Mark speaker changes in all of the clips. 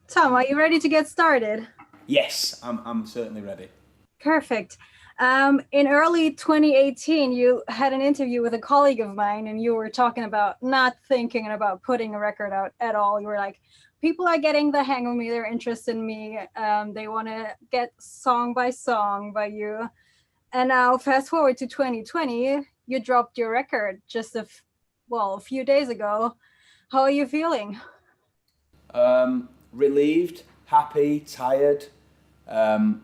Speaker 1: Tom, are you ready to get started?
Speaker 2: Yes, I'm certainly ready.
Speaker 1: Perfect. In early 2018, you had an interview with a colleague of mine, and you were talking about not thinking about putting a record out at all. You were like, people are getting the hang of me, they're interested in me, they want to get song by song by you. And now, fast forward to 2020, you dropped your record just a few days ago. How are you feeling?
Speaker 2: Relieved, happy, tired. Um,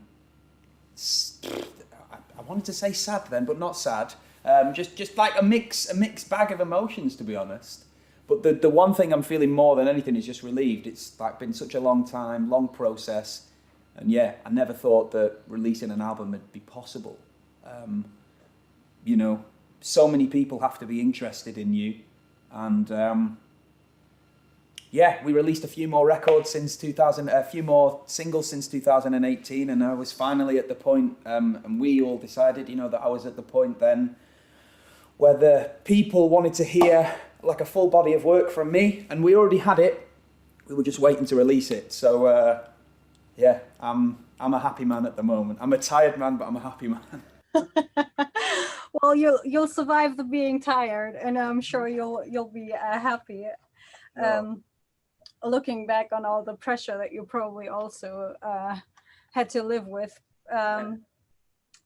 Speaker 2: I wanted to say sad then, but not sad. Just like a mixed bag of emotions, to be honest. But the one thing I'm feeling more than anything is just relieved. It's like been such a long time, long process, and yeah, I never thought that releasing an album would be possible. Um, you know, so many people have to be interested in you, and yeah, we released a few more records since 2000, a few more singles since 2018, and I was finally at the point, and we all decided, that I was at the point then where the people wanted to hear like a full body of work from me, and we already had it. We were just waiting to release it. So yeah, I'm a happy man at the moment. I'm a tired man, but I'm a happy man.
Speaker 1: Well, you'll survive the being tired, and I'm sure you'll be happy.
Speaker 2: No.
Speaker 1: Um, Looking back on all the pressure that you probably also had to live with.
Speaker 2: Yeah.
Speaker 1: Um,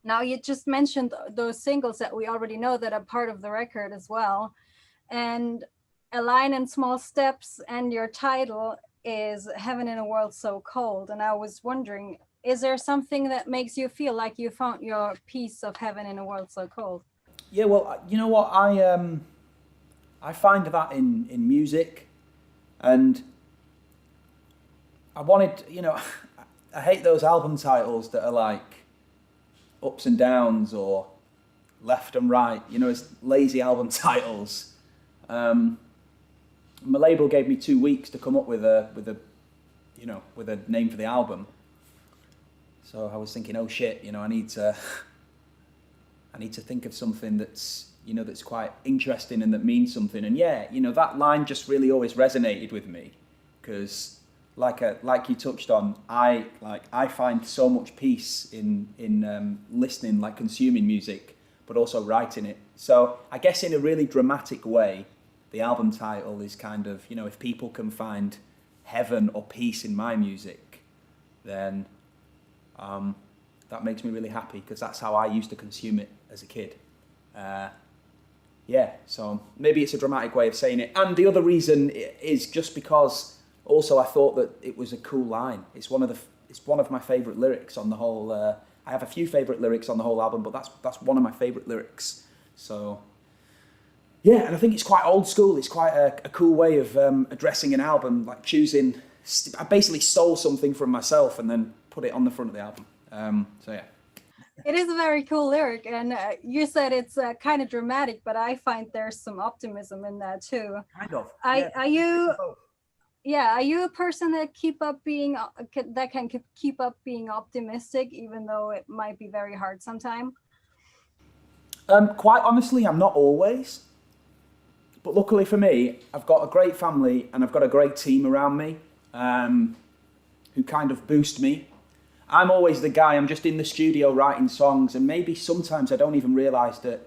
Speaker 1: Now you just mentioned those singles that we already know that are part of the record as well, and A Line in Small Steps and your title is Heaven in a World So Cold. And I was wondering, is there something that makes you feel like you found your piece of heaven in a world so cold?
Speaker 2: Yeah, well, you know what? I find that in music, and I wanted, I hate those album titles that are like ups and downs or left and right. It's lazy album titles. Um, my label gave me 2 weeks to come up with a name for the album. So I was thinking, oh shit, I need to think of something that's quite interesting and that means something. And yeah, that line just really always resonated with me because, like you touched on, I find so much peace in listening, like consuming music, but also writing it. So I guess in a really dramatic way, the album title is kind of, if people can find heaven or peace in my music, then that makes me really happy because that's how I used to consume it as a kid. Uh, yeah, so maybe it's a dramatic way of saying it. And the other reason is just because also I thought that it was a cool line. It's one of my favourite lyrics on the whole. I have a few favourite lyrics on the whole album, but that's one of my favourite lyrics. So yeah, and I think it's quite old school. It's quite a cool way of addressing an album, like choosing. I basically stole something from myself and then put it on the front of the album. So yeah.
Speaker 1: It is a very cool lyric, and you said it's kind of dramatic, but I find there's some optimism in that too.
Speaker 2: Kind of.
Speaker 1: I
Speaker 2: Yeah,
Speaker 1: are
Speaker 2: it's a bit
Speaker 1: you
Speaker 2: of both.
Speaker 1: Yeah, are you a person that can keep up being optimistic even though it might be very hard sometimes?
Speaker 2: Quite honestly, I'm not always, but luckily for me, I've got a great family and I've got a great team around me who kind of boost me. I'm always the guy. I'm just in the studio writing songs, and maybe sometimes I don't even realise that.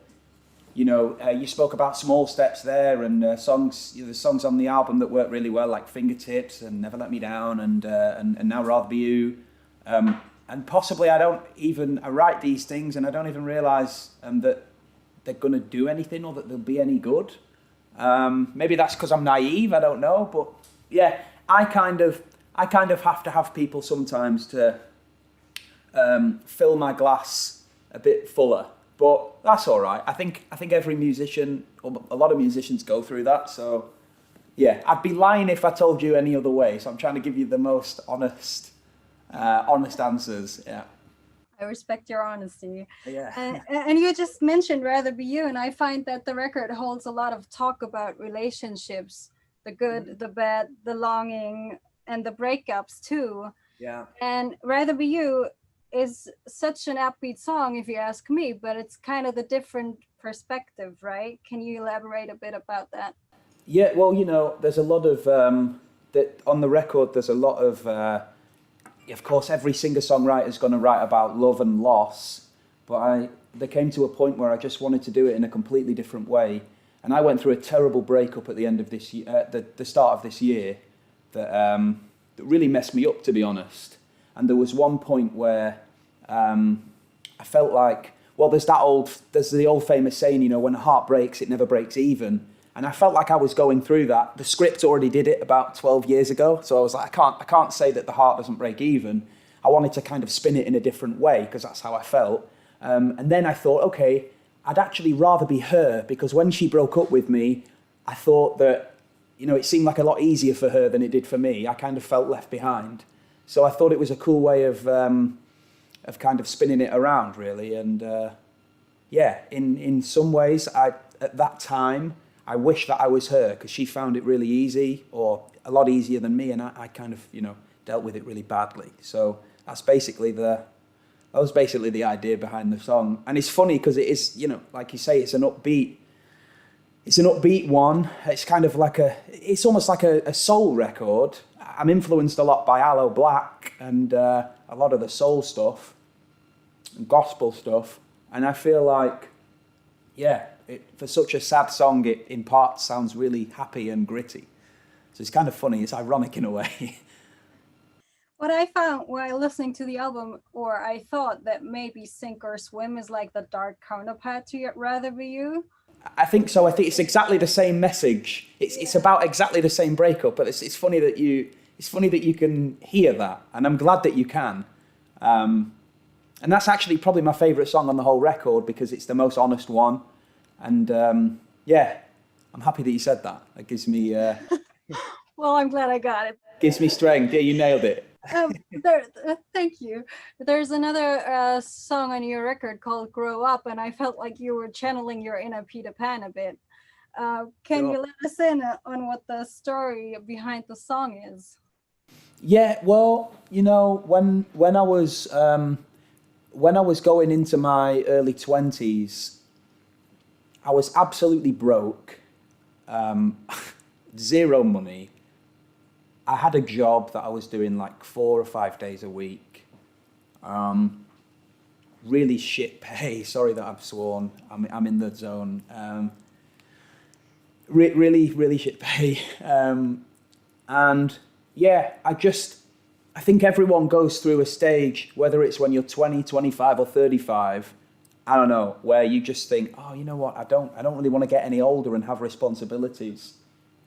Speaker 2: You spoke about small steps there, and songs. The songs on the album that work really well, like "Fingertips" and "Never Let Me Down," and "Now Rather Be You." And possibly I write these things, and I don't even realise that they're gonna do anything or that they'll be any good. Maybe that's because I'm naive. I don't know, but yeah, I kind of have to have people sometimes to fill my glass a bit fuller. But that's all right. I think every musician, or a lot of musicians, go through that. So yeah, I'd be lying if I told you any other way. So I'm trying to give you the most honest answers. Yeah,
Speaker 1: I respect your honesty.
Speaker 2: yeah,
Speaker 1: And you just mentioned Rather Be You, and I find that the record holds a lot of talk about relationships, the good, the bad, the longing, and the breakups too.
Speaker 2: yeah.
Speaker 1: And Rather Be You is such an upbeat song, if you ask me, but it's kind of the different perspective, right? Can you elaborate a bit about that?
Speaker 2: Yeah, well, there's a lot of that on the record there's a lot of course, every singer-songwriter is going to write about love and loss, but there came to a point where I just wanted to do it in a completely different way. And I went through a terrible breakup at the end of this year, the start of this year, that really messed me up, to be honest. And there was one point where I felt like, well, there's the old famous saying, you know, when a heart breaks, it never breaks even. And I felt like I was going through that. The script already did it about 12 years ago. So I was like, I can't say that the heart doesn't break even. I wanted to kind of spin it in a different way because that's how I felt. And then I thought, okay, I'd actually rather be her, because when she broke up with me, I thought that, you know, it seemed like a lot easier for her than it did for me. I kind of felt left behind. So I thought it was a cool way of kind of spinning it around, really. And in some ways, at that time, I wish that I was her, because she found it really easy, or a lot easier than me, and I kind of, you know, dealt with it really badly. So that was basically the idea behind the song. And it's funny because it is, you know, like you say, it's an upbeat one. It's kind of like it's almost like a soul record. I'm influenced a lot by Aloe Black and a lot of the soul stuff and gospel stuff. And I feel like, for such a sad song, it in parts sounds really happy and gritty. So it's kind of funny. It's ironic in a way.
Speaker 1: What I found while listening to the album, or I thought that maybe Sink or Swim is like the dark counterpart to Yet Rather Be You.
Speaker 2: I think so. I think it's exactly the same message. It's about exactly the same breakup, but it's funny that you can hear that, and I'm glad that you can. And that's actually probably my favourite song on the whole record, because it's the most honest one. And I'm happy that you said that. That gives me...
Speaker 1: Well, I'm glad I got it.
Speaker 2: Gives me strength. Yeah, you nailed it.
Speaker 1: Thank you. There's another song on your record called Grow Up, and I felt like you were channeling your inner Peter Pan a bit. Can you let us in on what the story behind the song is?
Speaker 2: Yeah, well, you know, when I was going into my early 20s, I was absolutely broke, zero money. I had a job that I was doing like 4 or 5 days a week. Really shit pay. Sorry that I've sworn. I'm in the zone. Really shit pay. And yeah, I think everyone goes through a stage, whether it's when you're 20, 25 or 35, I don't know, where you just think, oh, you know what, I don't really want to get any older and have responsibilities.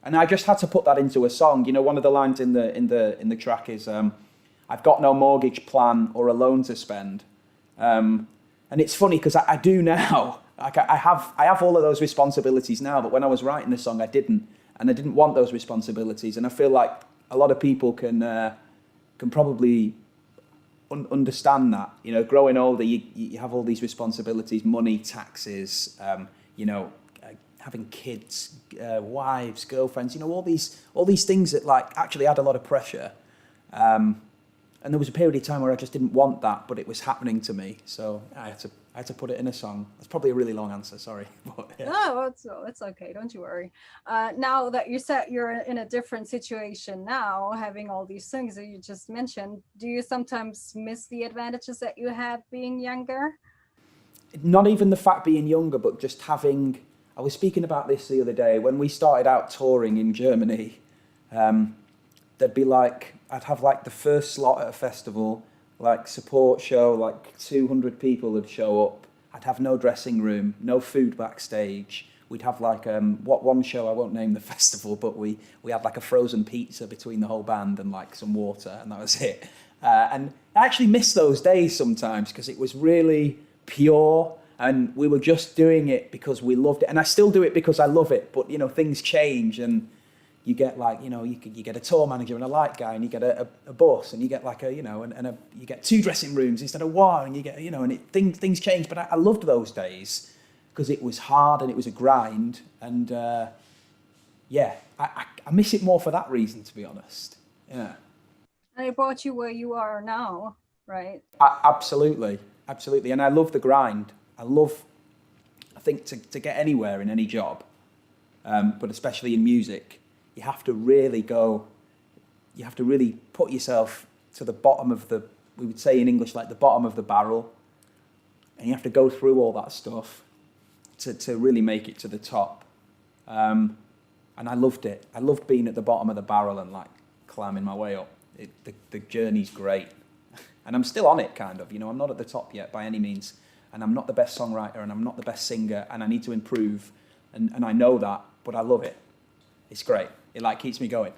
Speaker 2: And I just had to put that into a song. You know, one of the lines in the track is, I've got no mortgage plan or a loan to spend. And it's funny because I do now. Like I have all of those responsibilities now, but when I was writing the song, I didn't, and I didn't want those responsibilities. And I feel like a lot of people can probably understand that. You know, growing older, you have all these responsibilities, money, taxes, you know, having kids, wives, girlfriends, you know, all these things that like actually add a lot of pressure. And there was a period of time where I just didn't want that, but it was happening to me. So I had to put it in a song. That's probably a really long answer, sorry. But, yeah.
Speaker 1: No, it's okay, don't you worry. Now that you said you're in a different situation now, having all these things that you just mentioned, do you sometimes miss the advantages that you had being younger?
Speaker 2: Not even the fact being younger, but just having... I was speaking about this the other day. When we started out touring in Germany, there'd be like... I'd have like the first slot at a festival, like support show, like 200 people would show up. I'd have no dressing room, no food backstage. We'd have like one show, I won't name the festival, but we had like a frozen pizza between the whole band and like some water, and that was it. And I actually miss those days sometimes because it was really pure, and we were just doing it because we loved it. And I still do it because I love it, but you know, things change, and you get like, you know, you get a tour manager and a light guy, and you get a bus, and you get like you get 2 dressing rooms instead of 1, and you get, you know, and things change. But I loved those days because it was hard and it was a grind, and I miss it more for that reason, to be honest. Yeah.
Speaker 1: And it brought you where you are now, right?
Speaker 2: Absolutely, and I love the grind. I think to get anywhere in any job, but especially in music, you have to really go you have to really put yourself to the bottom of the, we would say in English, like the bottom of the barrel, and you have to go through all that stuff to really make it to the top. And I loved it. I loved being at the bottom of the barrel and like climbing my way up. The journey's great. And I'm still on it, kind of. You know, I'm not at the top yet by any means. And I'm not the best songwriter, and I'm not the best singer, and I need to improve. And I know that, but I love it. It's great. It like keeps me going.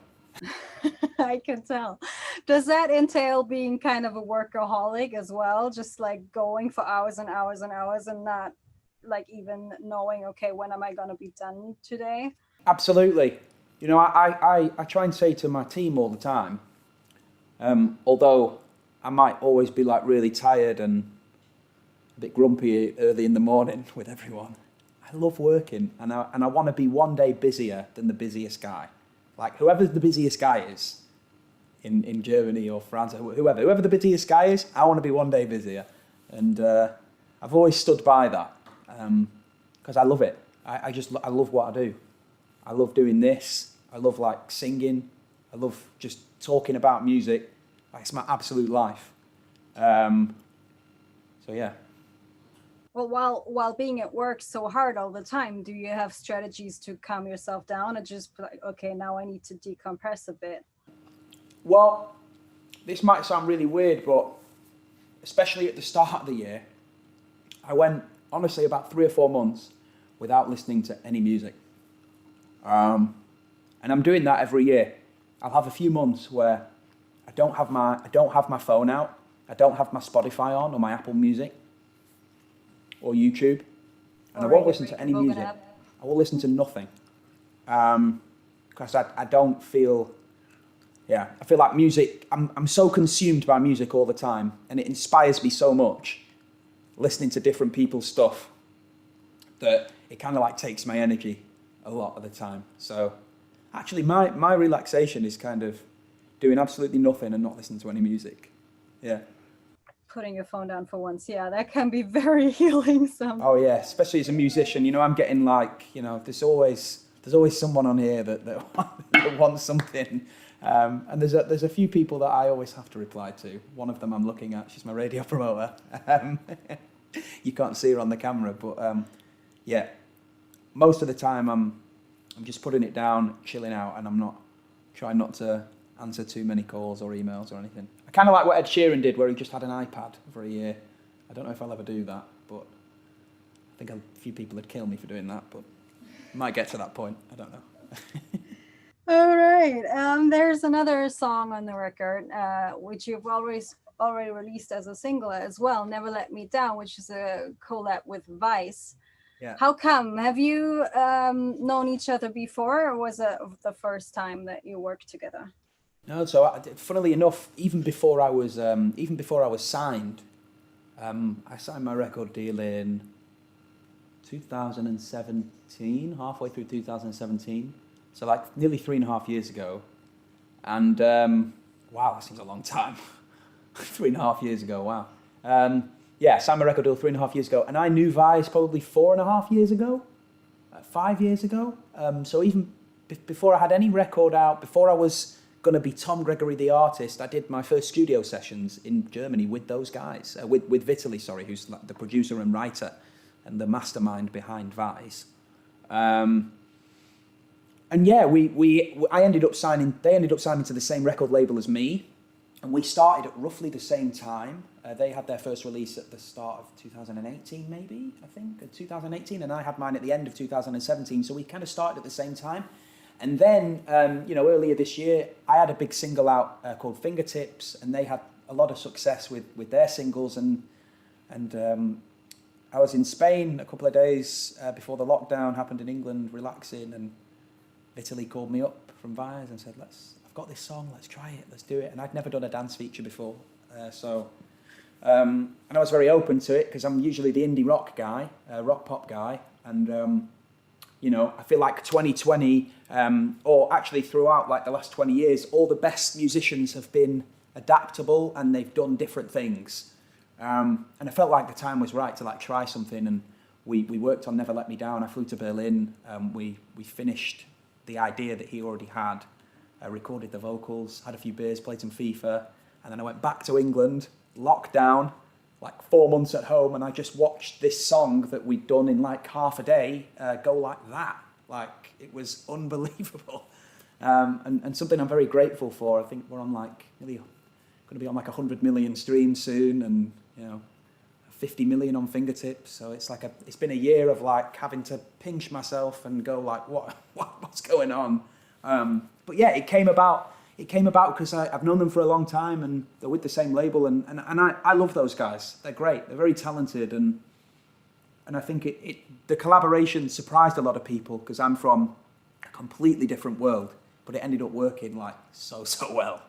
Speaker 1: I can tell. Does that entail being kind of a workaholic as well? Just like going for hours and hours and hours and not like even knowing, okay, when am I going to be done today?
Speaker 2: Absolutely. You know, I try and say to my team all the time, although I might always be like really tired and a bit grumpy early in the morning with everyone, I love working, and I want to be one day busier than the busiest guy. Like whoever the busiest guy is in Germany or France, whoever the busiest guy is, I want to be one day busier. And I've always stood by that because I love it. I love what I do. I love doing this. I love like singing. I love just talking about music. Like, it's my absolute life. So yeah.
Speaker 1: Well, while being at work so hard all the time, do you have strategies to calm yourself down and just be like, okay, now I need to decompress a bit?
Speaker 2: Well, this might sound really weird, but especially at the start of the year, I went, honestly, about 3 or 4 months without listening to any music. And I'm doing that every year. I'll have a few months where I don't have my phone out, I don't have my Spotify on or my Apple Music or YouTube, and I won't listen to any music. I will listen to nothing, because I don't feel, I feel like music, I'm so consumed by music all the time, and it inspires me so much, listening to different people's stuff, that it kind of like takes my energy a lot of the time. So actually my relaxation is kind of doing absolutely nothing and not listening to any music. Yeah.
Speaker 1: Putting your phone down for once, that can be very healing.
Speaker 2: Oh yeah, especially as a musician, you know, I'm getting like, you know, there's always someone on here that wants something, and there's a few people that I always have to reply to. One of them I'm looking at, she's my radio promoter. You can't see her on the camera, but most of the time I'm just putting it down, chilling out, and I'm not trying not to answer too many calls or emails or anything. I kind of like what Ed Sheeran did, where he just had an iPad for a year. I don't know if I'll ever do that, but I think a few people would kill me for doing that, but I might get to that point. I don't know.
Speaker 1: All right. There's another song on the record, which you've already released as a single as well, Never Let Me Down, which is a collab with VIZE. Yeah. How come? Have you known each other before, or was it the first time that you worked together?
Speaker 2: No, so funnily enough, even before I was signed, I signed my record deal in 2017, halfway through 2017. So like nearly 3.5 years ago. And wow, that seems a long time. 3.5 years ago, wow. I signed my record deal 3.5 years ago, and I knew VIZE probably 4.5 years ago, 5 years ago. So even before I had any record out, before I was going to be Tom Gregory the artist, I did my first studio sessions in Germany with those guys, with Vitaly, who's the producer and writer and the mastermind behind VIZE. And yeah, they ended up signing to the same record label as me, and we started at roughly the same time. They had their first release at the start of 2018, maybe, I think, 2018, and I had mine at the end of 2017, so we kind of started at the same time. And then, earlier this year, I had a big single out called Fingertips, and they had a lot of success with their singles. And I was in Spain a couple of days before the lockdown happened in England, relaxing, and Vitaly called me up from VIZE and said, I've got this song, let's try it, let's do it. And I'd never done a dance feature before. And I was very open to it, because I'm usually the indie rock guy, rock pop guy. And I feel like 2020, or actually throughout like the last 20 years, all the best musicians have been adaptable and they've done different things. And I felt like the time was right to like try something. And we worked on Never Let Me Down. I flew to Berlin. We finished the idea that he already had. I recorded the vocals, had a few beers, played some FIFA, and then I went back to England, locked down, like 4 months at home, and I just watched this song that we'd done in like half a day go like that. Like, it was unbelievable. And something I'm very grateful for. I think we're on like nearly going to be on like 100 million streams soon, and 50 million on fingertips. So it's like it's been a year of like having to pinch myself and go like, what's going on? But yeah, it came about because I've known them for a long time, and they're with the same label, and I love those guys. They're great. They're very talented, and I think the collaboration surprised a lot of people because I'm from a completely different world, but it ended up working like so well.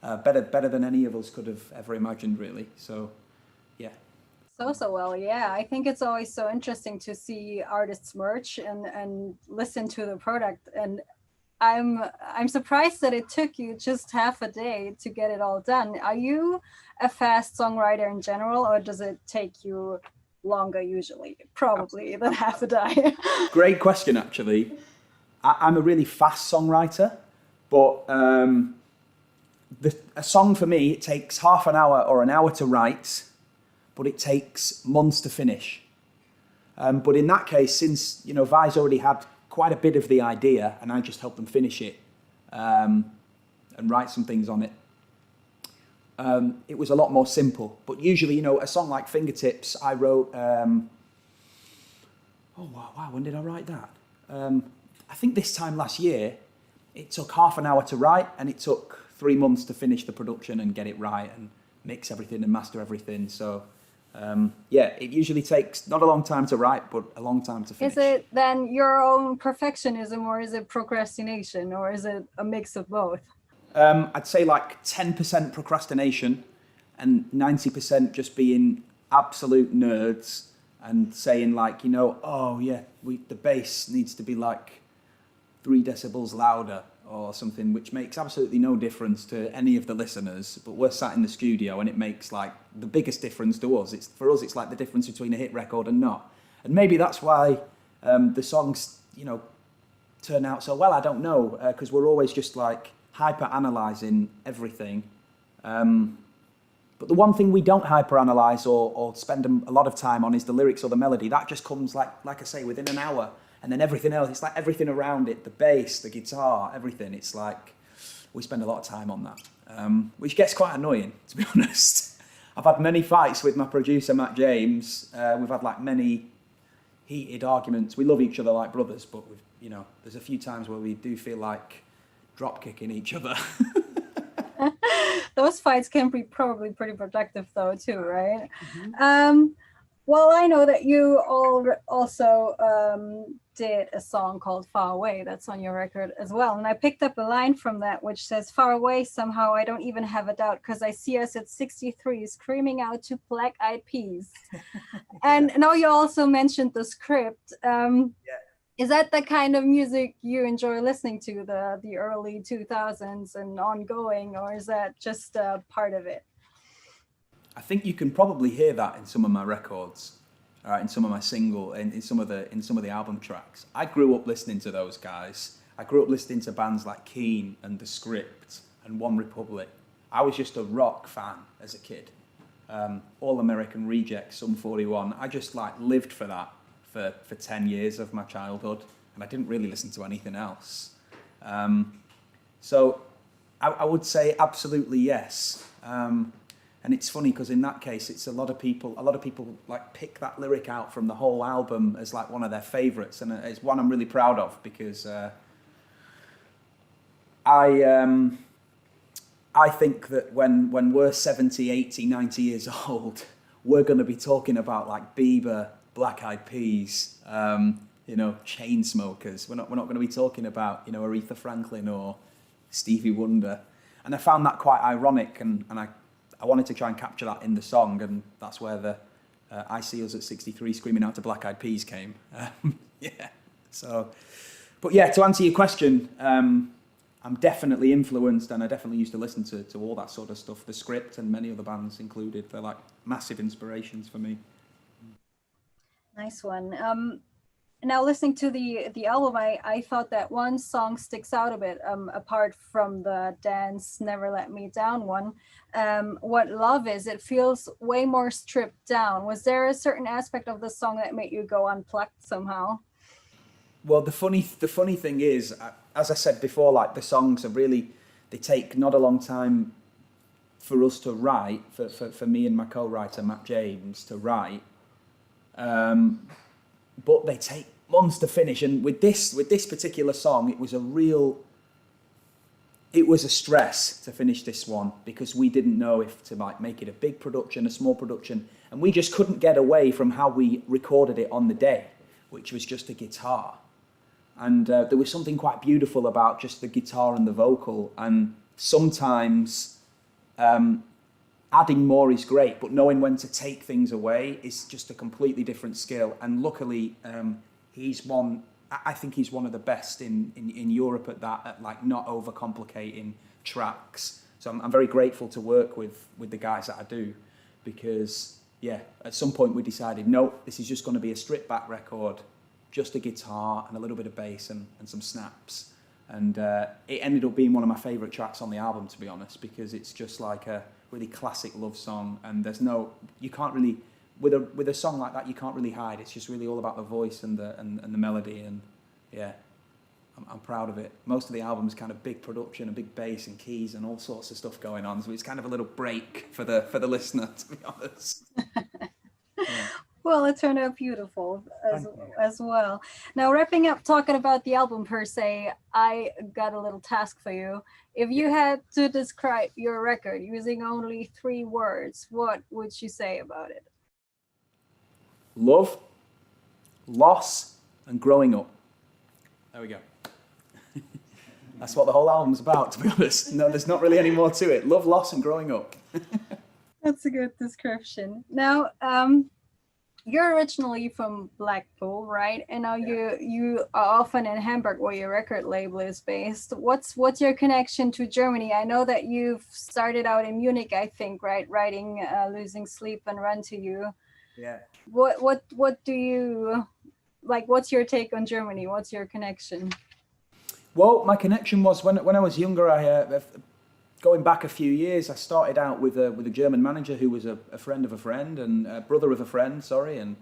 Speaker 2: Better than any of us could have ever imagined, really. So, yeah.
Speaker 1: So well, yeah. I think it's always so interesting to see artists merge and listen to the product. And I'm surprised that it took you just half a day to get it all done. Are you a fast songwriter in general, or does it take you longer usually? Probably than half a day.
Speaker 2: Great question, actually. I'm a really fast songwriter, but a song for me, it takes half an hour or an hour to write, but it takes months to finish. But in that case, since VIZE already had quite a bit of the idea, and I just helped them finish it and write some things on it, it was a lot more simple. But usually, a song like Fingertips, I wrote. When did I write that? I think this time last year. It took half an hour to write, and it took 3 months to finish the production and get it right and mix everything and master everything. So, it usually takes not a long time to write, but a long time to finish.
Speaker 1: Is it then your own perfectionism, or is it procrastination, or is it a mix of both?
Speaker 2: I'd say like 10% procrastination and 90% just being absolute nerds and saying like, the bass needs to be like 3 decibels louder or something, which makes absolutely no difference to any of the listeners, but we're sat in the studio and it makes like the biggest difference to us. For us, it's like the difference between a hit record and not. And maybe that's why the songs, turn out so well. I don't know, because we're always just like hyper-analysing everything. But the one thing we don't hyper-analyse or spend a lot of time on is the lyrics or the melody. That just comes like I say, within an hour. And then everything else, it's like everything around it, the bass, the guitar, everything. It's like we spend a lot of time on that, which gets quite annoying, to be honest. I've had many fights with my producer, Matt James. We've had like many heated arguments. We love each other like brothers, but there's a few times where we do feel like drop kicking each other.
Speaker 1: Those fights can be probably pretty productive though too, right? Mm-hmm. Well, I know that you also did a song called Far Away that's on your record as well. And I picked up a line from that which says, "Far away, somehow I don't even have a doubt, because I see us at 63 screaming out to Black Eyed Peas." And now you also mentioned the script. Is that the kind of music you enjoy listening to, the early 2000s and ongoing, or is that just a part of it?
Speaker 2: I think you can probably hear that in some of my records, in some of my in some of the album tracks. I grew up listening to those guys. I grew up listening to bands like Keane and The Script and One Republic. I was just a rock fan as a kid. All American Rejects, Sum 41. I just like lived for that for 10 years of my childhood, and I didn't really listen to anything else. So I would say absolutely yes. And it's funny because in that case, it's a lot of people like pick that lyric out from the whole album as like one of their favorites, and it's one I'm really proud of because I think that when we're 70, 80, 90 years old, we're going to be talking about like Bieber, Black Eyed Peas, Chainsmokers. We're not going to be talking about Aretha Franklin or Stevie Wonder. And I found that quite ironic, and I wanted to try and capture that in the song, and that's where the I See Us at 63 screaming out to Black Eyed Peas came. But to answer your question, I'm definitely influenced, and I definitely used to listen to all that sort of stuff. The Script and many other bands included. They're like massive inspirations for me.
Speaker 1: Nice one. Now listening to the album, I thought that one song sticks out a bit, apart from the dance "Never Let Me Down" one. What love is, it feels way more stripped down. Was there a certain aspect of the song that made you go unplugged somehow?
Speaker 2: Well, the funny thing is, as I said before, like the songs are really, they take not a long time for us to write, for me and my co-writer Matt James to write, but they take months to finish. And with this particular song, it was a stress to finish this one because we didn't know if to like make it a big production, a small production, and we just couldn't get away from how we recorded it on the day, which was just a guitar. And there was something quite beautiful about just the guitar and the vocal. And sometimes adding more is great, but knowing when to take things away is just a completely different skill. And luckily, I think he's one of the best in Europe at that, at like not overcomplicating tracks. So I'm very grateful to work with the guys that I do, because yeah, at some point we decided, no, this is just going to be a stripped back record, just a guitar and a little bit of bass and some snaps. And it ended up being one of my favourite tracks on the album, to be honest, because it's just like a really classic love song, and you can't really, with a song like that, you can't really hide. It's just really all about the voice and the melody, and yeah, I'm proud of it. Most of the album's kind of big production, a big bass and keys and all sorts of stuff going on, so it's kind of a little break for the listener, to be honest. Yeah.
Speaker 1: Well, it turned out beautiful as well. Now, wrapping up talking about the album per se, I got a little task for you. If you had to describe your record using only 3 words, what would you say about it?
Speaker 2: Love, loss, and growing up. There we go. That's what the whole album's about, to be honest. No, there's not really any more to it. Love, loss, and growing up.
Speaker 1: That's a good description. Now, you're originally from Blackpool, right? And now you are often in Hamburg, where your record label is based. What's your connection to Germany? I know that you've started out in Munich, I think, right? Writing "Losing Sleep" and "Run to You."
Speaker 2: Yeah.
Speaker 1: What do you like? What's your take on Germany? What's your connection?
Speaker 2: Well, my connection was when I was younger. Going back a few years, I started out with a German manager who was a friend of a friend and a brother of a friend. Sorry, and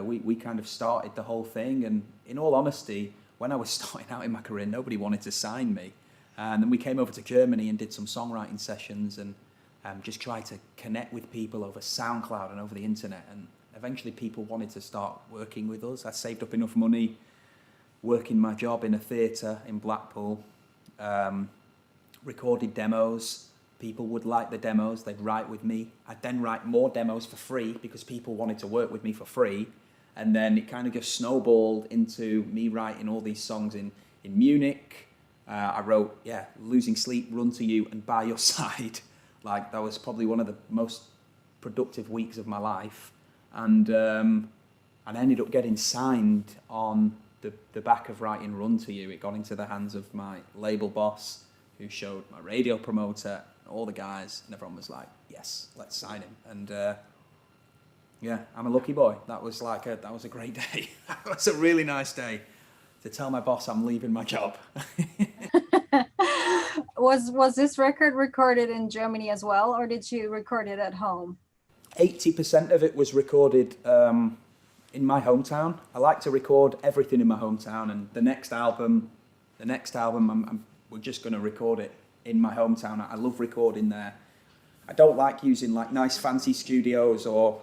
Speaker 2: we kind of started the whole thing. And in all honesty, when I was starting out in my career, nobody wanted to sign me. And then we came over to Germany and did some songwriting sessions and just tried to connect with people over SoundCloud and over the internet. And eventually, people wanted to start working with us. I saved up enough money, working my job in a theatre in Blackpool. Recorded demos. People would like the demos, they'd write with me. I'd then write more demos for free because people wanted to work with me for free. And then it kind of just snowballed into me writing all these songs in Munich. I wrote, Losing Sleep, Run to You, and By Your Side. Like, that was probably one of the most productive weeks of my life. And I ended up getting signed on the back of writing Run to You. It got into the hands of my label boss, who showed my radio promoter, all the guys, and everyone was like, yes, let's sign him. And I'm a lucky boy. That was a great day. That was a really nice day to tell my boss I'm leaving my job.
Speaker 1: Was this record recorded in Germany as well, or did you record it at home?
Speaker 2: 80% of it was recorded in my hometown. I like to record everything in my hometown, and the next album, we're just going to record it in my hometown. I love recording there. I don't like using like nice fancy studios or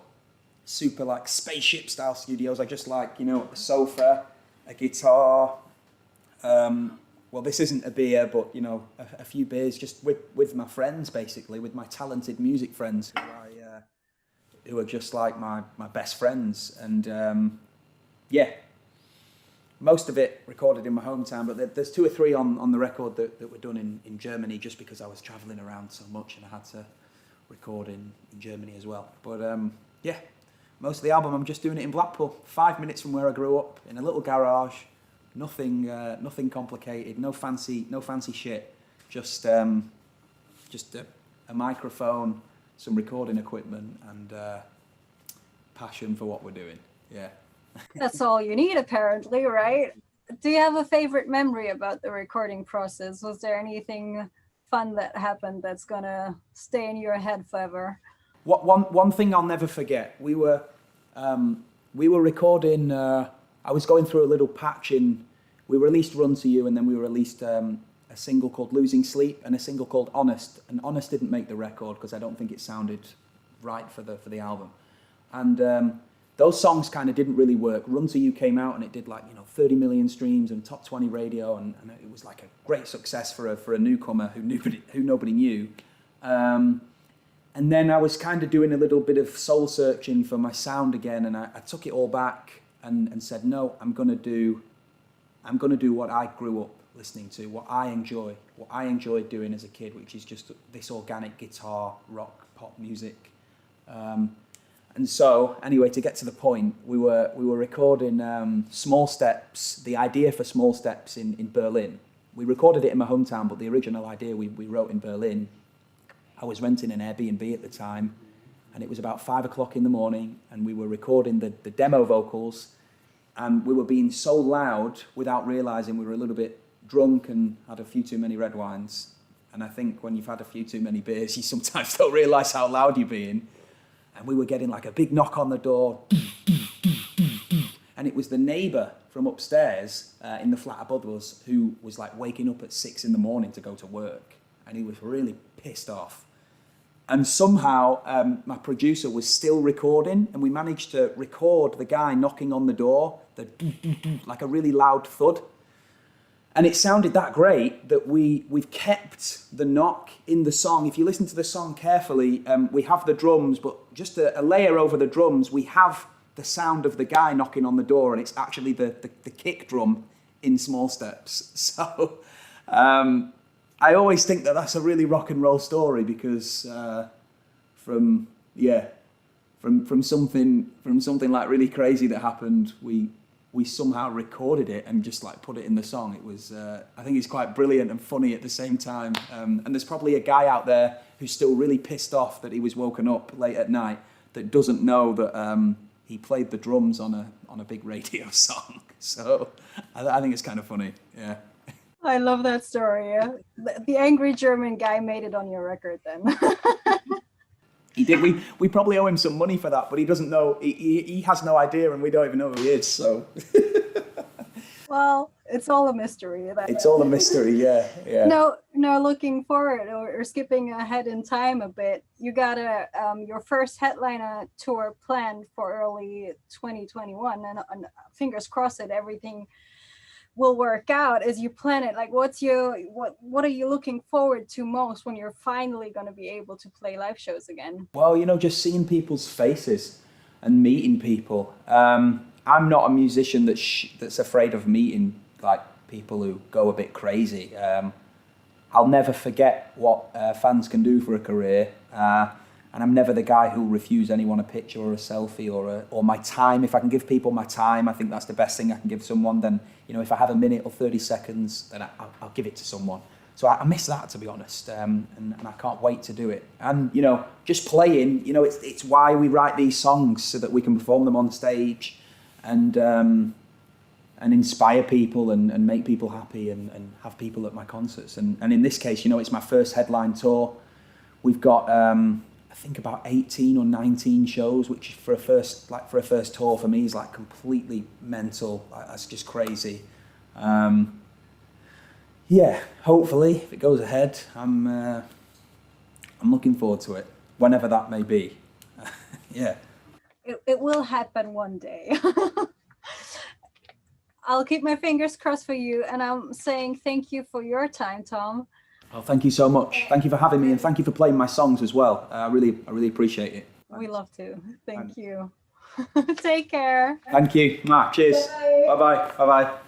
Speaker 2: super like spaceship style studios. I just like, a sofa, a guitar. Well, this isn't a beer, but a few beers just with my friends, basically, with my talented music friends who are just like my best friends. And most of it recorded in my hometown, but there's 2 or 3 on the record that were done in Germany, just because I was travelling around so much and I had to record in Germany as well. But most of the album I'm just doing it in Blackpool, 5 minutes from where I grew up, in a little garage. Nothing complicated, no fancy shit. Just a microphone, some recording equipment, and passion for what we're doing. Yeah.
Speaker 1: That's all you need, apparently, right? Do you have a favorite memory about the recording process? Was there anything fun that happened that's gonna stay in your head forever?
Speaker 2: One thing I'll never forget. We were recording. I was going through a little patch in. We released Run to You, and then we released a single called Losing Sleep and a single called Honest. And Honest didn't make the record because I don't think it sounded right for the album. And those songs kind of didn't really work. Run to You came out and it did 30 million streams and top 20 radio, and it was like a great success for a newcomer who nobody knew. And then I was kind of doing a little bit of soul searching for my sound again, and I took it all back and said, no, I'm gonna do what I grew up listening to, what I enjoyed doing as a kid, which is just this organic guitar, rock, pop music. And so, anyway, to get to the point, we were recording Small Steps, the idea for Small Steps in Berlin. We recorded it in my hometown, but the original idea we wrote in Berlin. I was renting an Airbnb at the time, and it was about 5 o'clock in the morning, and we were recording the demo vocals, and we were being so loud without realising we were a little bit drunk and had a few too many red wines. And I think when you've had a few too many beers, you sometimes don't realise how loud you're being. And we were getting like a big knock on the door, and it was the neighbour from upstairs in the flat above us who was like waking up at 6 in the morning to go to work, and he was really pissed off. And somehow my producer was still recording, and we managed to record the guy knocking on the door, like a really loud thud. And it sounded that great that we've kept the knock in the song. If you listen to the song carefully, we have the drums, but just a layer over the drums, we have the sound of the guy knocking on the door, and it's actually the kick drum in Small Steps. So I always think that that's a really rock and roll story, because from something like really crazy that happened, we somehow recorded it and just like put it in the song. It was, I think it's quite brilliant and funny at the same time. And there's probably a guy out there who's still really pissed off that he was woken up late at night that doesn't know that he played the drums on a big radio song. So I think it's kind of funny. Yeah.
Speaker 1: I love that story. Yeah. The angry German guy made it on your record then.
Speaker 2: He did. We probably owe him some money for that, but he doesn't know. He has no idea, and we don't even know who he is. So.
Speaker 1: Well, it's all a mystery.
Speaker 2: It's all a mystery. Yeah.
Speaker 1: No. Looking forward or skipping ahead in time a bit, you got your first headliner tour planned for early 2021, and fingers crossed that everything will work out as you plan it. Like, what are you looking forward to most when you're finally going to be able to play live shows again?
Speaker 2: Well, just seeing people's faces and meeting people. I'm not a musician that's afraid of meeting like people who go a bit crazy. I'll never forget what fans can do for a career, and I'm never the guy who'll refuse anyone a picture or a selfie or my time. If I can give people my time, I think that's the best thing I can give someone. Then, if I have a minute or 30 seconds, then I'll give it to someone. So I miss that, to be honest, and I can't wait to do it. And, just playing, it's why we write these songs, so that we can perform them on stage and inspire people and make people happy and have people at my concerts. And in this case, it's my first headline tour. We've got, I think about 18 or 19 shows, which for a first tour for me is like completely mental. That's just crazy. Yeah, hopefully, if it goes ahead, I'm looking forward to it, whenever that may be. Yeah.
Speaker 1: It will happen one day. I'll keep my fingers crossed for you, and I'm saying thank you for your time, Tom.
Speaker 2: Oh, thank you so much. Thank you for having me, and thank you for playing my songs as well. I really appreciate it. Thanks.
Speaker 1: We love to. Thank you. Take care.
Speaker 2: Thank you. Cheers. Bye-bye. Bye-bye.